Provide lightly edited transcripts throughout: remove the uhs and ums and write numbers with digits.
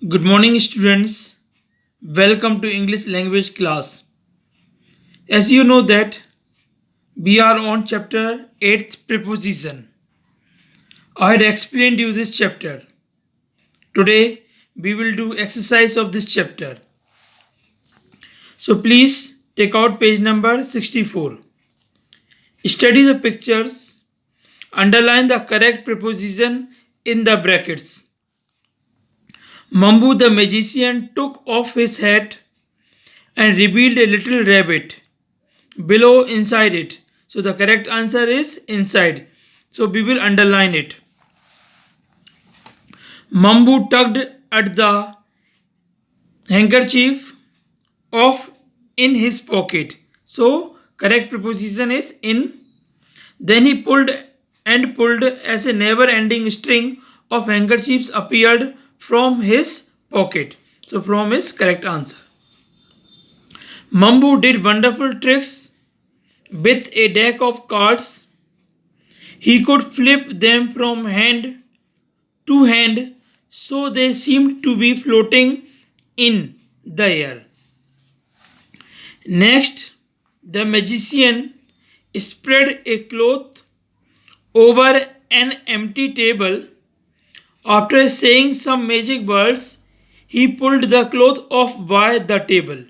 Good morning, students. Welcome to English language class. As you know that we are on chapter 8th preposition. I had explained you this chapter. Today we will do exercise of this chapter. So please take out page number 64. Study the pictures. Underline the correct preposition in the brackets. Mambu the magician took off his hat and revealed a little rabbit below inside it. So the correct answer is inside. So we will underline it. Mambu tugged at the handkerchief of in his pocket. So correct preposition is in. Then he pulled and pulled as a never ending string of handkerchiefs appeared from his pocket. So from his correct answer. Mambu did wonderful tricks with a deck of cards. He could flip them from hand to hand so they seemed to be floating in the air. Next, the magician spread a cloth over an empty table. After saying some magic words, he pulled the cloth off by the table.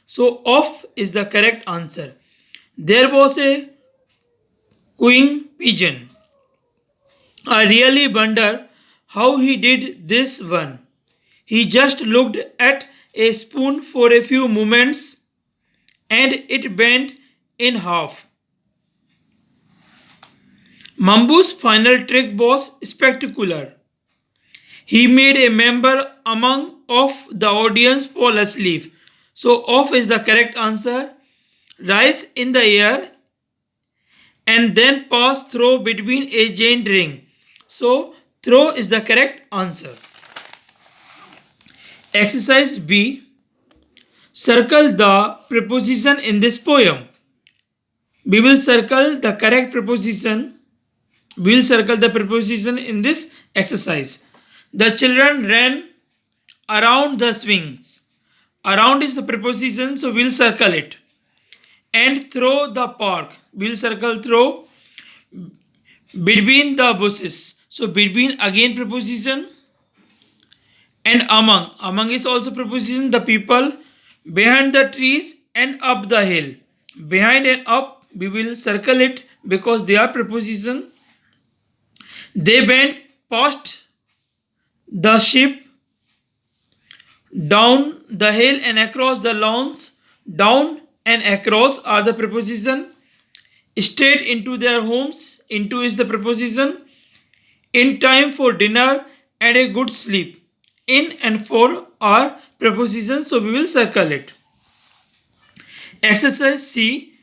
So, off is the correct answer. There was a cooing pigeon. I really wonder how he did this one. He just looked at a spoon for a few moments and it bent in half. Mambu's final trick was spectacular. He made a member among of the audience fall asleep. So off is the correct answer. Rise in the air and then pass through between a giant ring. So throw is the correct answer. Exercise B. Circle the preposition in this poem. We will circle the correct preposition. We will circle the preposition in this exercise. The children ran around the swings. Around is the preposition, so we'll circle it. And through the park. We'll circle through. Between the bushes. So between again preposition. And among. Among is also preposition. The people. Behind the trees and up the hill. Behind and up we will circle it because they are preposition. They went past the ship, down the hill and across the lawns. Down and across are the preposition. Straight into their homes. Into is the preposition. In time for dinner and a good sleep. In and for are prepositions, so we will circle it. Exercise C.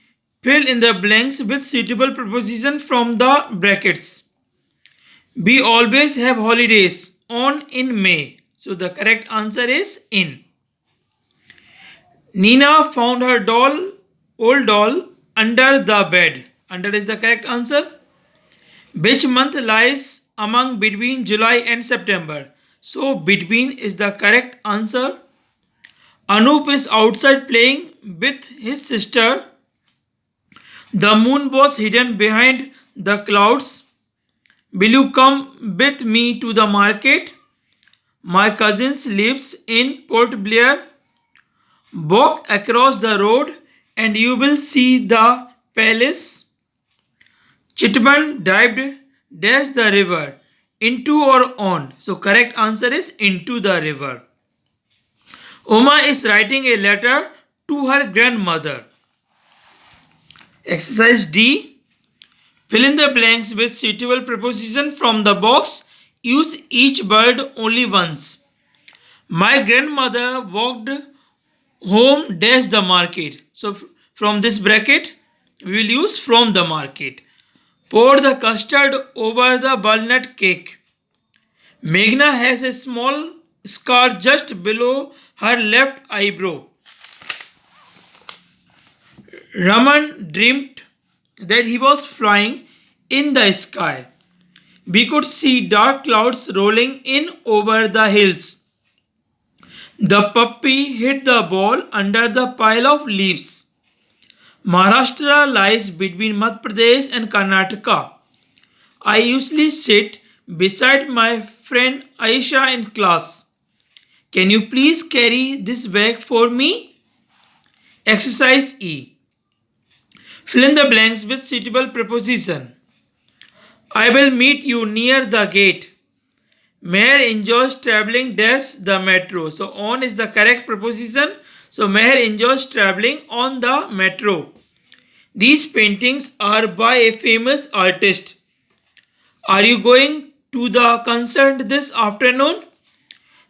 Fill in the blanks with suitable preposition from the brackets. We always have holidays on in May. So the correct answer is in. Nina found her old doll, under the bed. Under is the correct answer. Which month lies among between July and September? So between is the correct answer. Anup is outside playing with his sister. The moon was hidden behind the clouds. Will you come with me to the market? My cousin lives in Port Blair. Walk across the road and you will see the palace. Chitman dived dash the river. Into or on? So correct answer is into the river. Uma is writing a letter to her grandmother. Exercise D. Fill in the blanks with suitable preposition from the box. Use each word only once. My grandmother walked home dash the market. So from this bracket we will use from the market. Pour the custard over the walnut cake. Meghna has a small scar just below her left eyebrow. Raman dreamed that he was flying in the sky. We could see dark clouds rolling in over the hills. The puppy hit the ball under the pile of leaves. Maharashtra lies between Madhya Pradesh and Karnataka. I usually sit beside my friend Aisha in class. Can you please carry this bag for me? Exercise E. Fill in the blanks with suitable preposition. I will meet you near the gate. Meher enjoys traveling dash the metro. So on is the correct preposition. So Meher enjoys traveling on the metro. These paintings are by a famous artist. Are you going to the concert this afternoon?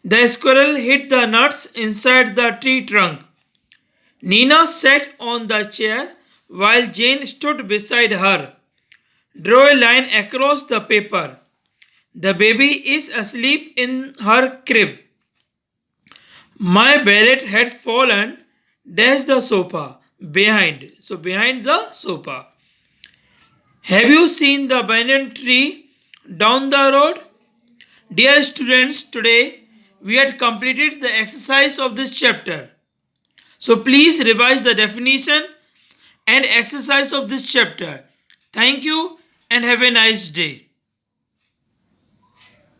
The squirrel hid the nuts inside the tree trunk. Nina sat on the chair while Jane stood beside her. Draw a line across the paper. The baby is asleep in her crib. My ballot had fallen dash the sofa behind. So behind the sofa. Have you seen the banyan tree down the road? Dear students, today we had completed the exercise of this chapter. So please revise the definition and exercise of this chapter. Thank you and have a nice day.